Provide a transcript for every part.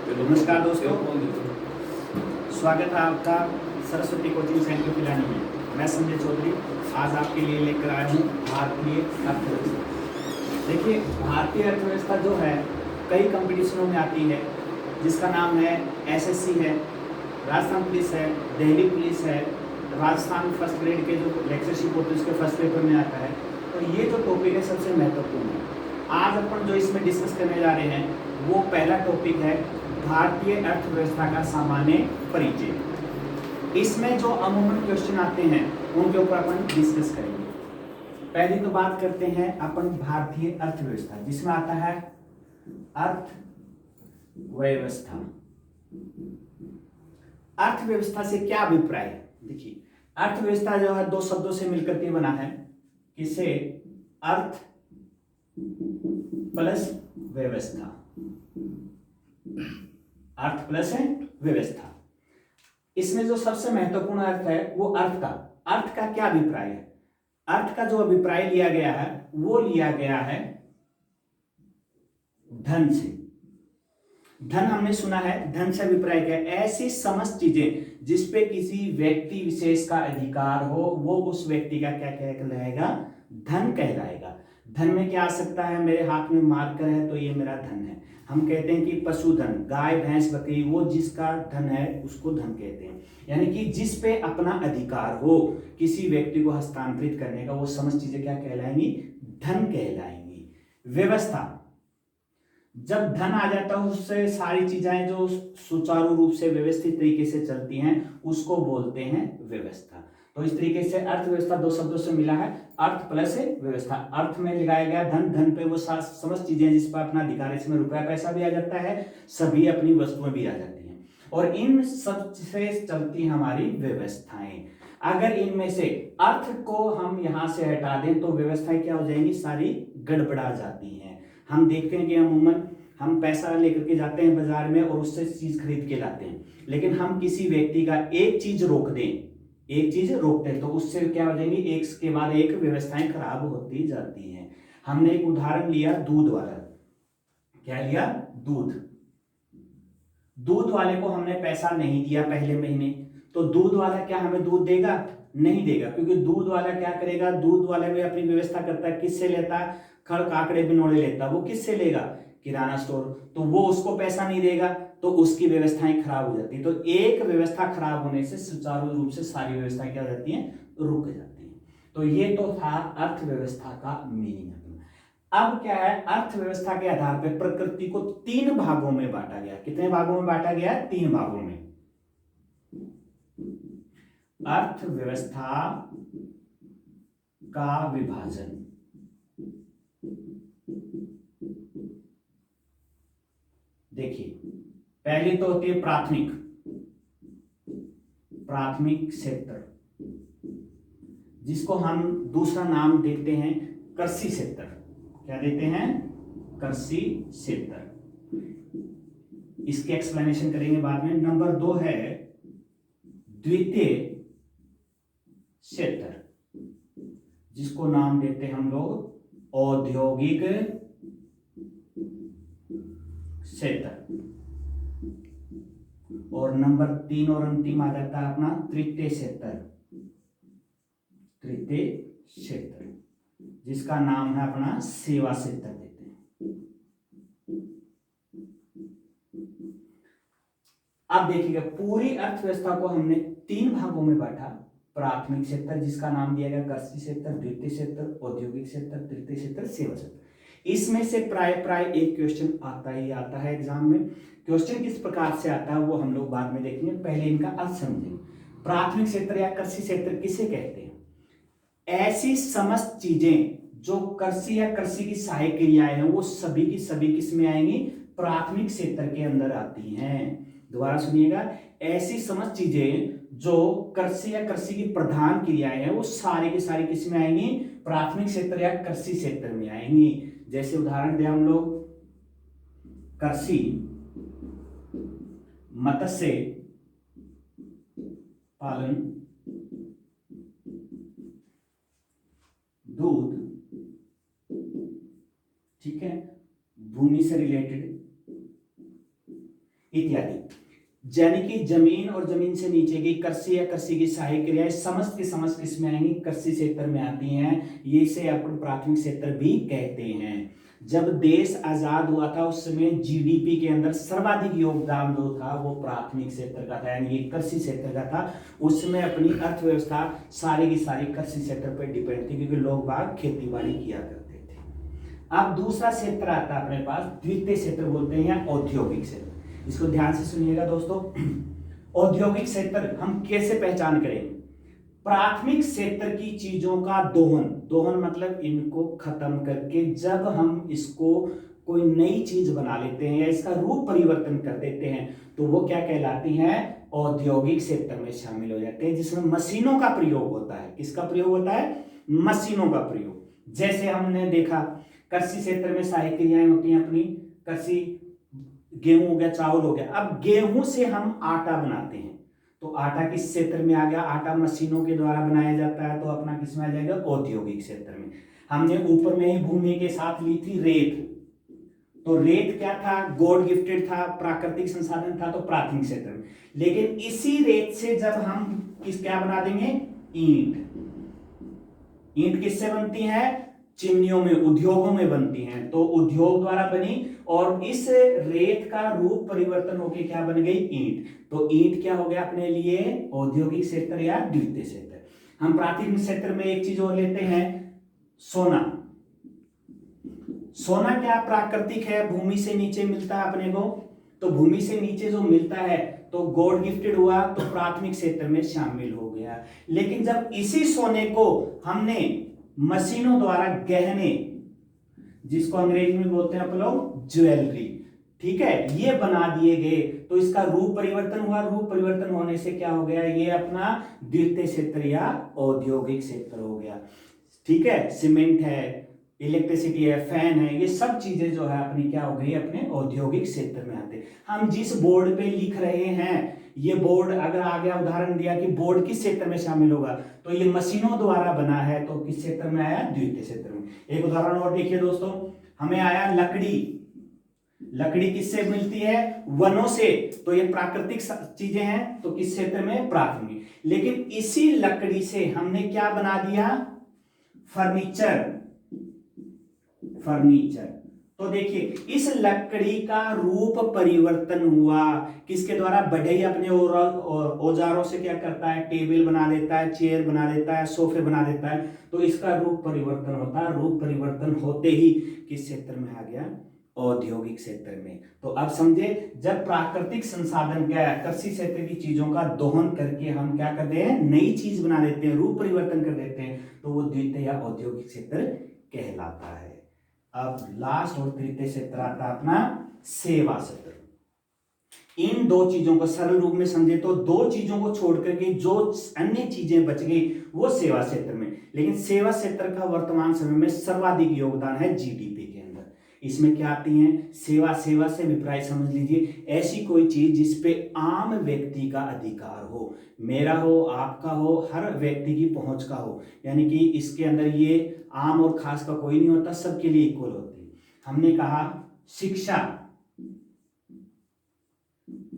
नमस्कार दोस्तों, स्वागत है आपका सरस्वती कोचिंग सेंटर पिलानी में। मैं संजय चौधरी आज आपके लिए लेकर आया हूँ भारतीय अर्थव्यवस्था। देखिए, भारतीय अर्थव्यवस्था जो है कई कंपटीशनों में आती है, जिसका नाम है एसएससी है, राजस्थान पुलिस है, दिल्ली पुलिस है, राजस्थान फर्स्ट ग्रेड के जो लेक्चरशिप होती है उसके फर्स्ट पेपर में आता है। तो ये जो टॉपिक है सबसे महत्वपूर्ण है। आज अपन जो इसमें डिस्कस करने जा रहे हैं वो पहला टॉपिक है भारतीय अर्थव्यवस्था का सामान्य परिचय। इसमें जो अमूमन क्वेश्चन आते हैं उनके ऊपर अपन डिस्कस करेंगे। पहली तो बात करते हैं अपन भारतीय अर्थव्यवस्था, जिसमें आता है अर्थव्यवस्था। अर्थव्यवस्था से क्या अभिप्राय है? देखिए, अर्थव्यवस्था जो है दो शब्दों से मिलकर के बना है। किसे? अर्थ प्लस व्यवस्था। अर्थ प्लस है व्यवस्था। इसमें जो सबसे महत्वपूर्ण अर्थ है वो अर्थ का क्या अभिप्राय है? अर्थ का जो अभिप्राय लिया गया है वो लिया गया है धन से। धन हमने सुना है, धन से अभिप्राय क्या? ऐसी समस्त चीजें जिसपे किसी व्यक्ति विशेष का अधिकार हो वो उस व्यक्ति का क्या कहलाएगा? धन कहलाएगा। धन में क्या आ सकता है? मेरे हाथ में मार्कर है तो ये मेरा धन है। हम कहते हैं कि पशुधन, गाय भैंस बकरी, वो जिसका धन है उसको धन कहते हैं। यानी कि जिस पे अपना अधिकार हो किसी व्यक्ति को हस्तांतरित करने का, वो समस्त चीजें क्या कहलाएंगी? धन कहलाएंगी। व्यवस्था, जब धन आ जाता है उससे सारी चीजें जो सुचारू रूप से व्यवस्थित तरीके से चलती हैं उसको बोलते हैं व्यवस्था। तो इस तरीके से अर्थव्यवस्था दो शब्दों से मिला है, अर्थ प्लस व्यवस्था। अर्थ में लगाया गया धन, धन पे वो समस्त चीजें जिस पर अपना अधिकार है, इसमें रुपया पैसा भी आ जाता है, सभी अपनी वस्तुएं भी आ जाती हैं और इन सब से चलती हमारी व्यवस्थाएं। अगर इनमें से अर्थ को हम यहां से हटा दें तो व्यवस्थाएं क्या हो जाएंगी? सारी गड़बड़ा जाती हैं। हम देखते हैं कि अमूमन हम पैसा लेकर के जाते हैं बाजार में और उससे चीज खरीद के लाते हैं, लेकिन हम किसी व्यक्ति का एक चीज रोकते हैं तो उससे क्या हो जाएंगी? एक के बाद एक व्यवस्थाएं खराब होती जाती हैं। हमने एक उदाहरण लिया दूध वाला। क्या लिया? दूध वाले को हमने पैसा नहीं दिया पहले महीने, तो दूध वाला क्या हमें दूध देगा? नहीं देगा, क्योंकि दूध वाला क्या करेगा? दूध वाला भी अपनी व्यवस्था करता है। किससे लेता है? खड़ काकड़े बिनोड़े लेता है। वो किससे लेगा? किराना स्टोर। तो वो उसको पैसा नहीं देगा तो उसकी व्यवस्थाएं खराब हो जाती है। तो एक व्यवस्था खराब होने से सुचारू रूप से सारी व्यवस्थाएं क्या हो जाती हैं? रुक जाती हैं। तो ये तो था अर्थव्यवस्था का मीनिंग। अब क्या है? अर्थव्यवस्था के आधार पर प्रकृति को तीन भागों में बांटा गया। कितने भागों में बांटा गया? तीन भागों में। अर्थव्यवस्था का विभाजन। देखिए, पहली तो होती है प्राथमिक क्षेत्र, जिसको हम दूसरा नाम देते हैं कृषि क्षेत्र। क्या देते हैं? कृषि क्षेत्र। इसके एक्सप्लेनेशन करेंगे बाद में। नंबर 2 है द्वितीय क्षेत्र, जिसको नाम देते हैं हम लोग औद्योगिक क्षेत्र। और नंबर 3 और अंतिम आ जाता है अपना तृतीय क्षेत्र, जिसका नाम है अपना सेवा क्षेत्र देते हैं। अब देखिएगा, पूरी अर्थव्यवस्था को हमने तीन भागों में बांटा। प्राथमिक क्षेत्र, जिसका नाम दिया गया कृषि क्षेत्र, द्वितीय क्षेत्र औद्योगिक क्षेत्र, तृतीय क्षेत्र सेवा क्षेत्र। इसमें से प्राय एक क्वेश्चन आता ही आता है एग्जाम में। क्वेश्चन किस प्रकार से आता है वो हम लोग बाद में देखेंगे, पहले इनका अर्थ समझेंगे। प्राथमिक क्षेत्र या कृषि क्षेत्र किसे कहते हैं? ऐसी समस्त चीजें जो कृषि या कृषि की सहायक क्रियाएं हैं वो सभी की सभी किस में आएंगी? प्राथमिक क्षेत्र के अंदर आती हैं। दोबारा सुनिएगा, ऐसी समस्त चीजें जो कृषि या कृषि की प्रधान क्रियाएं हैं वो सारी की सारी किस में आएंगी? प्राथमिक क्षेत्र या कृषि क्षेत्र में आएंगी। जैसे उदाहरण दें हम लोग, कृषि, मत्स्य पालन, दूध, ठीक है, भूमि से रिलेटेड, इत्यादि। यानी कि जमीन और जमीन से नीचे की कृषि या कृषि की सहायक क्रियाएं समस्त की समस्त किसमें आएंगी, कृषि क्षेत्र में आती हैं। ये इसे अपन प्राथमिक क्षेत्र भी कहते हैं। जब देश आजाद हुआ था उस समय जीडीपी के अंदर सर्वाधिक योगदान जो था वो प्राथमिक क्षेत्र का था, यानी कि कृषि क्षेत्र का था। उस समय अपनी अर्थव्यवस्था सारी की सारी कृषि क्षेत्र पर डिपेंड थी, क्योंकि लोग बाग खेती बाड़ी किया करते थे। अब दूसरा क्षेत्र आता है अपने पास, द्वितीय क्षेत्र बोलते हैं या औद्योगिक क्षेत्र। इसको ध्यान से सुनिएगा दोस्तों। औद्योगिक क्षेत्र हम कैसे पहचान करेंगे? प्राथमिक क्षेत्र की चीजों का दोहन, दोहन मतलब इनको खत्म करके जब हम इसको कोई नई चीज बना लेते हैं या इसका रूप परिवर्तन कर देते हैं तो वो क्या कहलाती हैं, औद्योगिक क्षेत्र में शामिल हो जाते हैं, जिसमें मशीनों का प्रयोग होता है। किसका प्रयोग होता है? मशीनों का प्रयोग। जैसे हमने देखा कृषि क्षेत्र में सहायक क्रियाएं होती हैं अपनी, कृषि, गेहूं हो गया, चावल हो गया। अब गेहूं से हम आटा बनाते हैं तो आटा किस क्षेत्र में आ गया? आटा मशीनों के द्वारा बनाया जाता है तो अपना किस में आ जाएगा? औद्योगिक क्षेत्र में। हमने ऊपर में ही भूमि के साथ ली थी रेत, तो रेत क्या था? गॉड गिफ्टेड था, प्राकृतिक संसाधन था, तो प्राथमिक क्षेत्र में। लेकिन इसी रेत से जब हम क्या बना देंगे? ईंट। ईंट किससे बनती है? चिमनियों में, उद्योगों में बनती हैं, तो उद्योग द्वारा बनी और इस रेत का रूप परिवर्तन होकर क्या बन गई? ईंट। तो ईंट क्या हो गया अपने लिए? औद्योगिक क्षेत्र या द्वितीय क्षेत्र। हम प्राथमिक क्षेत्र में एक चीज और लेते हैं, सोना। सोना क्या प्राकृतिक है, भूमि से नीचे मिलता है अपने को, तो भूमि से नीचे जो मिलता है तो गॉड गिफ्टेड हुआ तो प्राथमिक क्षेत्र में शामिल हो गया। लेकिन जब इसी सोने को हमने मशीनों द्वारा गहने, जिसको अंग्रेजी में बोलते हैं अपन लोग ज्वेलरी, ठीक है, ये बना दिए गए तो इसका रूप परिवर्तन हुआ। रूप परिवर्तन होने से क्या हो गया? ये अपना द्वितीय क्षेत्र या औद्योगिक क्षेत्र हो गया। ठीक है, सीमेंट है, इलेक्ट्रिसिटी है, फैन है, ये सब चीजें जो है अपनी क्या हो गई? अपने औद्योगिक क्षेत्र में आते। हम जिस बोर्ड पे लिख रहे हैं, ये बोर्ड अगर आ गया, उदाहरण दिया कि बोर्ड किस क्षेत्र में शामिल होगा, तो ये मशीनों द्वारा बना है तो किस क्षेत्र में आया? द्वितीय क्षेत्र में। एक उदाहरण और देखिए दोस्तों, हमें आया लकड़ी। लकड़ी किससे मिलती है? वनों से, तो ये प्राकृतिक चीजें हैं तो किस क्षेत्र में? प्राथमिक। लेकिन इसी लकड़ी से हमने क्या बना दिया? फर्नीचर। फर्नीचर, तो देखिए इस लकड़ी का रूप परिवर्तन हुआ किसके द्वारा? बढ़ई अपने औजारों से क्या करता है? टेबल बना देता है, चेयर बना देता है, सोफे बना देता है, तो इसका रूप परिवर्तन होता है। रूप परिवर्तन होते ही किस क्षेत्र में आ गया? औद्योगिक क्षेत्र में। तो अब समझे, जब प्राकृतिक संसाधन क्या है? कृषि क्षेत्र की चीजों का दोहन करके हम क्या करते हैं? नई चीज बना देते हैं, रूप परिवर्तन कर देते हैं, तो वो द्वितीय या औद्योगिक क्षेत्र कहलाता है। अब लास्ट और तृतीय क्षेत्र आता है अपना सेवा क्षेत्र। इन दो चीजों को सरल रूप में समझे तो दो चीजों को छोड़ करके जो अन्य चीजें बच गई वो सेवा क्षेत्र में। लेकिन सेवा क्षेत्र का वर्तमान समय में सर्वाधिक योगदान है जीडीपी के अंदर। इसमें क्या आती हैं? सेवा, सेवा से अभिप्राय समझ लीजिए ऐसी कोई चीज जिसपे आम व्यक्ति का अधिकार हो, मेरा हो, आपका हो, हर व्यक्ति की पहुंच का हो, यानी कि इसके अंदर ये आम और खास का कोई नहीं होता, सबके लिए इक्वल होती है। हमने कहा शिक्षा,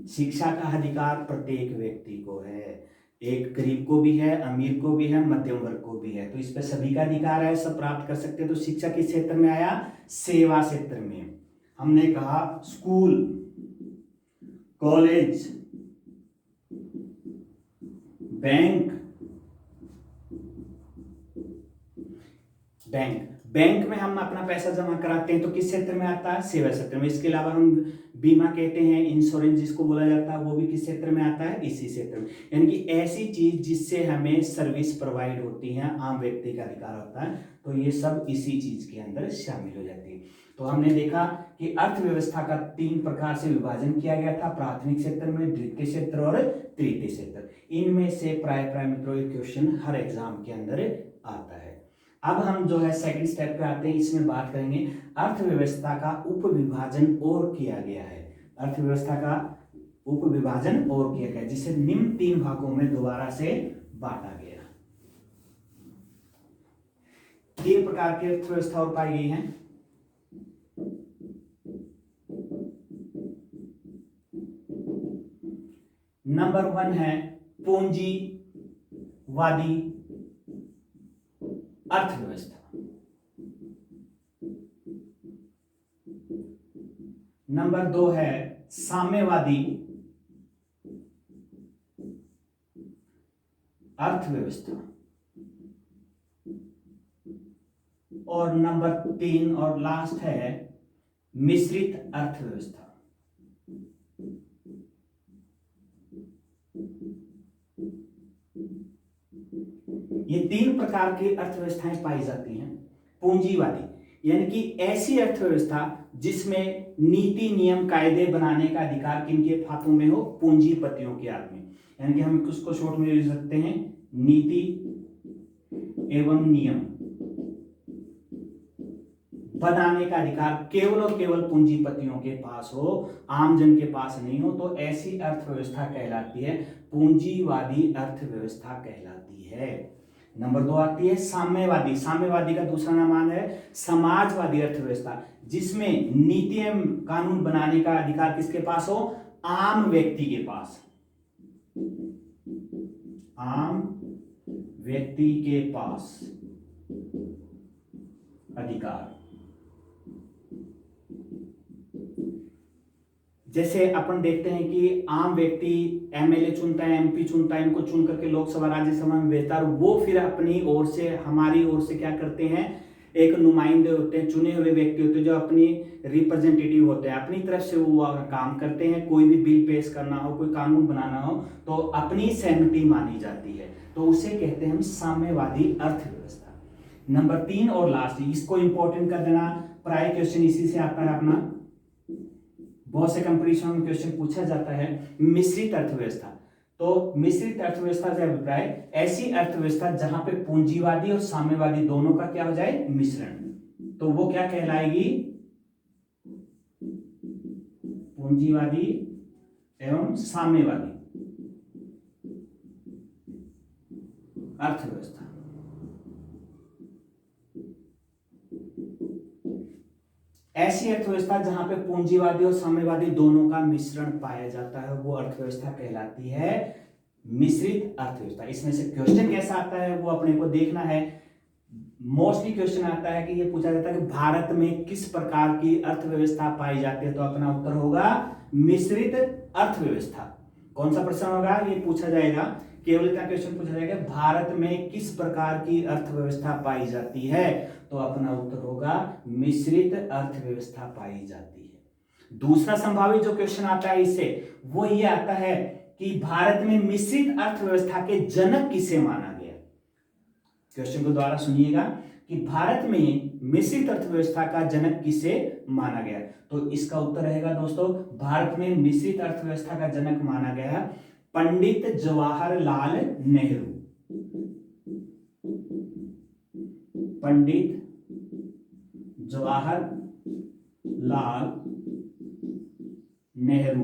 शिक्षा का अधिकार प्रत्येक व्यक्ति को है, एक गरीब को भी है, अमीर को भी है, मध्यम वर्ग को भी है, तो इस पर सभी का अधिकार है, सब प्राप्त कर सकते हैं। तो शिक्षा किस क्षेत्र में आया? सेवा क्षेत्र में। हमने कहा स्कूल, कॉलेज, बैंक, बैंक में हम अपना पैसा जमा कराते हैं तो किस क्षेत्र में आता है? सेवा क्षेत्र में। इसके अलावा हम बीमा कहते हैं, इंश्योरेंस जिसको बोला जाता है, वो भी किस क्षेत्र में आता है? इसी क्षेत्र में। यानी कि ऐसी चीज जिससे हमें सर्विस प्रोवाइड होती है, आम व्यक्ति का अधिकार होता है, तो ये सब इसी चीज के अंदर शामिल हो जाती है। तो हमने देखा कि अर्थव्यवस्था का 3 प्रकार से विभाजन किया गया था, प्राथमिक क्षेत्र में, द्वितीय क्षेत्र और तृतीय क्षेत्र। इनमें से प्राय मित्रों एक क्वेश्चन हर एग्जाम के अंदर आता है। अब हम जो है सेकंड स्टेप पे आते हैं, इसमें बात करेंगे अर्थव्यवस्था का उपविभाजन और किया गया है। अर्थव्यवस्था का उपविभाजन और किया गया जिसे निम्न 3 भागों में दोबारा से बांटा गया। 3 प्रकार की अर्थव्यवस्था और पाई गई है। नंबर 1 है पूंजीवादी अर्थव्यवस्था। नंबर 2 है साम्यवादी अर्थव्यवस्था। और नंबर 3 और लास्ट है मिश्रित अर्थव्यवस्था। ये 3 प्रकार की अर्थव्यवस्थाएं पाई जाती हैं। पूंजीवादी यानी कि ऐसी अर्थव्यवस्था जिसमें नीति नियम कायदे बनाने का अधिकार किनके हाथों में हो? पूंजीपतियों के हाथ में। यानी कि हम उसको शॉर्ट में लिख सकते हैं नीति एवं नियम बनाने का अधिकार केवल और केवल पूंजीपतियों के पास हो, आम जन के पास नहीं हो, तो ऐसी अर्थव्यवस्था कहलाती है पूंजीवादी अर्थव्यवस्था कहलाती है। नंबर 2 आती है साम्यवादी। साम्यवादी का दूसरा नाम है समाजवादी अर्थव्यवस्था, जिसमें नीति एवं कानून बनाने का अधिकार किसके पास हो? आम व्यक्ति के पास। आम व्यक्ति के पास अधिकार। जैसे अपन देखते हैं कि आम व्यक्ति एमएलए चुनता है, एमपी चुनता है, इनको चुन करके लोकसभा राज्यसभा में भेजता है, और वो फिर अपनी ओर से, हमारी ओर से क्या करते हैं, एक नुमाइंदे होते हैं, चुने हुए व्यक्ति होते हैं जो अपनी रिप्रेजेंटेटिव होते हैं, अपनी तरफ से वो काम करते हैं। कोई भी बिल पेश करना हो, कोई कानून बनाना हो, तो अपनी सहमति मानी जाती है, तो उसे कहते हैं हम साम्यवादी अर्थव्यवस्था। नंबर 3 और लास्ट, इसको इंपॉर्टेंट कर देना, प्राय क्वेश्चन इसी से आता है अपना, बहुत से कंपटीशन में क्वेश्चन पूछा जाता है, मिश्रित अर्थव्यवस्था। तो मिश्रित अर्थव्यवस्था से अभिप्राय ऐसी अर्थव्यवस्था जहां पे पूंजीवादी और साम्यवादी दोनों का क्या हो जाए? मिश्रण। तो वो क्या कहलाएगी? पूंजीवादी एवं साम्यवादी अर्थव्यवस्था। ऐसी अर्थव्यवस्था जहां पे पूंजीवादी और साम्यवादी दोनों का मिश्रण पाया जाता है, वो अर्थव्यवस्था कहलाती है मिश्रित अर्थव्यवस्था। इसमें से क्वेश्चन कैसा आता है वो अपने को देखना है। मोस्टली क्वेश्चन आता है कि ये पूछा जाता है कि भारत में किस प्रकार की अर्थव्यवस्था पाई जाती है, तो अपना उत्तर होगा मिश्रित अर्थव्यवस्था। कौन सा प्रश्न होगा? ये पूछा जाएगा, केवल इतना क्वेश्चन पूछा जाएगा, भारत में किस प्रकार की अर्थव्यवस्था पाई जाती है, तो अपना उत्तर होगा मिश्रित अर्थव्यवस्था पाई जाती है। दूसरा संभावित जो क्वेश्चन आता है इससे, वो ये आता है कि भारत में मिश्रित अर्थव्यवस्था के जनक किसे माना गया। क्वेश्चन को दोबारा सुनिएगा कि भारत में मिश्रित अर्थव्यवस्था का जनक किसे माना गया, तो इसका उत्तर रहेगा दोस्तों, भारत में मिश्रित अर्थव्यवस्था का जनक माना गया पंडित जवाहरलाल नेहरू। पंडित जवाहरलाल नेहरू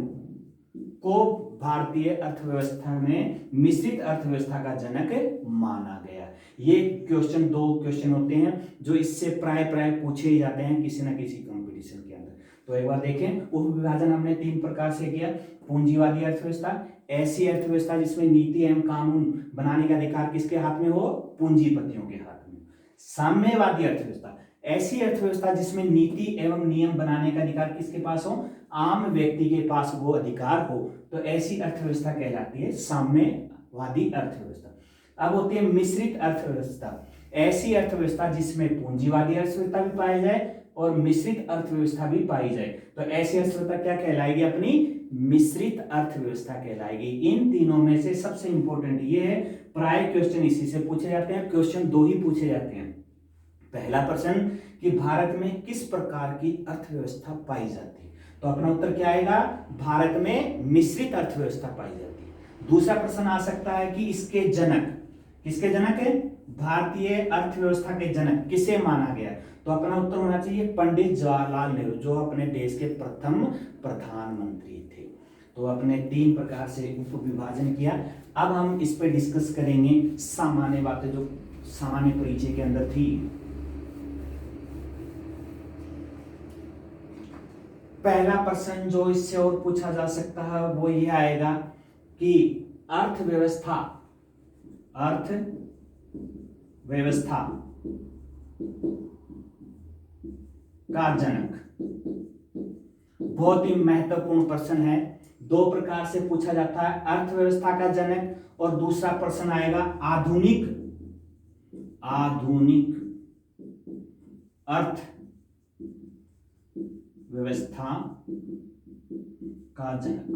को भारतीय अर्थव्यवस्था में मिश्रित अर्थव्यवस्था का जनक माना गया। ये क्वेश्चन, 2 क्वेश्चन होते हैं जो इससे प्राय पूछे ही जाते हैं किसी ना किसी कंपटीशन के अंदर। तो एक बार देखें, उप विभाजन हमने 3 प्रकार से किया। पूंजीवादी अर्थव्यवस्था, ऐसी अर्थव्यवस्था जिसमें नीति एवं कानून बनाने का अधिकार किसके हाथ में हो? पूंजीपतियों के हाथ में। साम्यवादी अर्थव्यवस्था, ऐसी अर्थव्यवस्था जिसमें नीति एवं नियम बनाने का अधिकार किसके पास हो? आम व्यक्ति के पास वो अधिकार हो, तो ऐसी अर्थव्यवस्था कहलाती है साम्यवादी अर्थव्यवस्था। अब होती है मिश्रित अर्थव्यवस्था, ऐसी अर्थव्यवस्था जिसमें पूंजीवादी अर्थव्यवस्था भी पाई जाए और मिश्रित अर्थव्यवस्था भी पाई जाए, तो ऐसी अर्थव्यवस्था क्या कहलाएगी? अपनी मिश्रित अर्थव्यवस्था कहलाएगी। इन तीनों में से सबसे इंपॉर्टेंट ये है, प्राय क्वेश्चन इसी से पूछे जाते हैं। क्वेश्चन 2 ही पूछे जाते हैं। पहला प्रश्न कि भारत में किस प्रकार की अर्थव्यवस्था पाई जाती है, तो अपना उत्तर क्या आएगा? भारत में मिश्रित अर्थव्यवस्था पाई जाती है। दूसरा प्रश्न आ सकता है कि इसके जनक, किसके जनक है? भारतीय अर्थव्यवस्था के जनक किसे माना गया, तो अपना उत्तर होना चाहिए पंडित जवाहरलाल नेहरू, जो अपने देश के प्रथम प्रधानमंत्री थे। तो अपने 3 प्रकार से उप विभाजन किया। अब हम इस पर डिस्कस करेंगे सामान्य बातें जो सामान्य परिचय के अंदर थी। पहला प्रश्न जो इससे और पूछा जा सकता है वो ये आएगा कि अर्थव्यवस्था का जनक। बहुत ही महत्वपूर्ण प्रश्न है, दो प्रकार से पूछा जाता है, अर्थव्यवस्था का जनक और दूसरा प्रश्न आएगा आधुनिक अर्थव्यवस्था का जनक।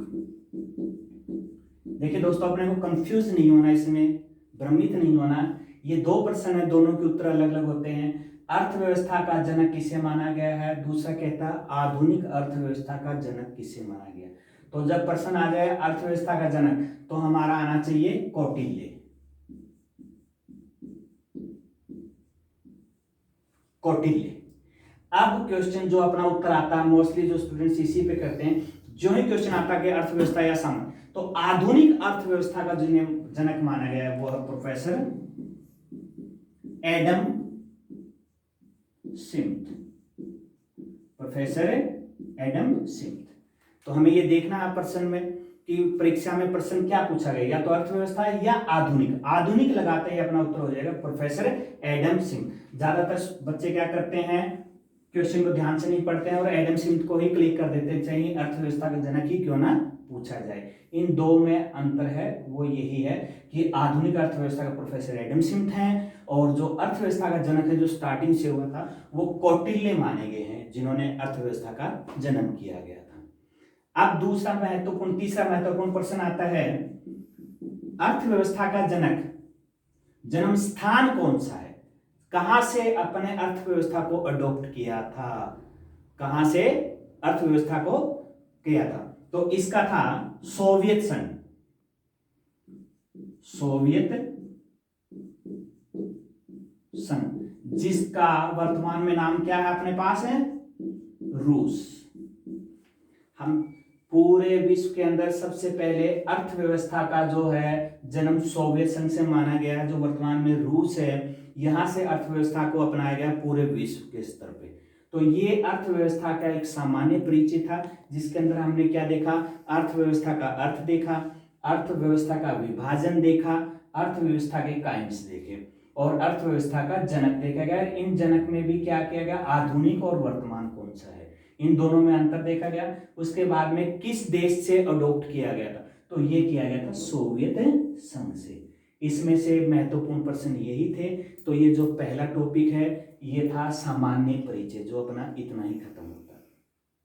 देखिए दोस्तों, अपने को कंफ्यूज नहीं होना, इसमें भ्रमित नहीं होना। ये दो प्रश्न है, दोनों के उत्तर अलग अलग होते हैं। अर्थव्यवस्था का जनक किसे माना गया है, दूसरा कहता है आधुनिक अर्थव्यवस्था का जनक किसे माना गया। तो जब प्रश्न आ जाए अर्थव्यवस्था का जनक, तो हमारा आना चाहिए कौटिल्य। अब क्वेश्चन जो अपना उत्तर आता है, मोस्टली जो स्टूडेंट्स इसी पे करते हैं, जो ही क्वेश्चन आता है कि अर्थव्यवस्था या सामान्य, तो आधुनिक अर्थव्यवस्था का जो जनक माना गया है वो है professor Adam Smith. Professor Adam Smith. तो हमें ये देखना है प्रश्न में कि परीक्षा में प्रश्न क्या पूछा गया, या तो अर्थव्यवस्था या आधुनिक। आधुनिक लगाते ही अपना उत्तर हो जाएगा प्रोफेसर एडम स्मिथ। ज्यादातर बच्चे क्या करते हैं, क्वेश्चन को ध्यान से नहीं पढ़ते हैं और एडम स्मिथ को ही क्लिक कर देते हैं, चाहिए अर्थव्यवस्था का जनक ही क्यों ना पूछा जाए। इन दो में अंतर है, वो यही है कि आधुनिक अर्थव्यवस्था का प्रोफेसर एडम स्मिथ हैं, और जो अर्थव्यवस्था का जनक है जो स्टार्टिंग से हुआ था वो कौटिल्य माने गए हैं, जिन्होंने अर्थव्यवस्था का जन्म किया गया था। अब दूसरा महत्वपूर्ण, तीसरा महत्वपूर्ण प्रश्न आता है, अर्थव्यवस्था का जनक जन्म स्थान कौन सा है, कहां से अपने अर्थव्यवस्था को अडॉप्ट किया था, कहां से अर्थव्यवस्था को किया था। तो इसका था सोवियत संघ। सोवियत संघ, जिसका वर्तमान में नाम क्या है अपने पास है, रूस। हम पूरे विश्व के अंदर सबसे पहले अर्थव्यवस्था का जो है जन्म सोवियत संघ से माना गया है, जो वर्तमान में रूस है, यहां से अर्थव्यवस्था को अपनाया गया पूरे विश्व के स्तर पे। तो ये अर्थव्यवस्था का एक सामान्य परिचय था, जिसके अंदर हमने क्या देखा, अर्थव्यवस्था का अर्थ देखा, अर्थव्यवस्था का विभाजन देखा, अर्थव्यवस्था के काइम्स देखे, और अर्थव्यवस्था का जनक देखा गया। इन जनक में भी क्या किया गया, आधुनिक और वर्तमान कौन सा है, इन दोनों में अंतर देखा गया। उसके बाद में किस देश से अडॉप्ट किया गया था, तो ये किया गया था सोवियत संघ से। इसमें से महत्वपूर्ण प्रश्न यही थे। तो ये जो पहला टॉपिक है ये था सामान्य परिचय, जो अपना इतना ही खत्म।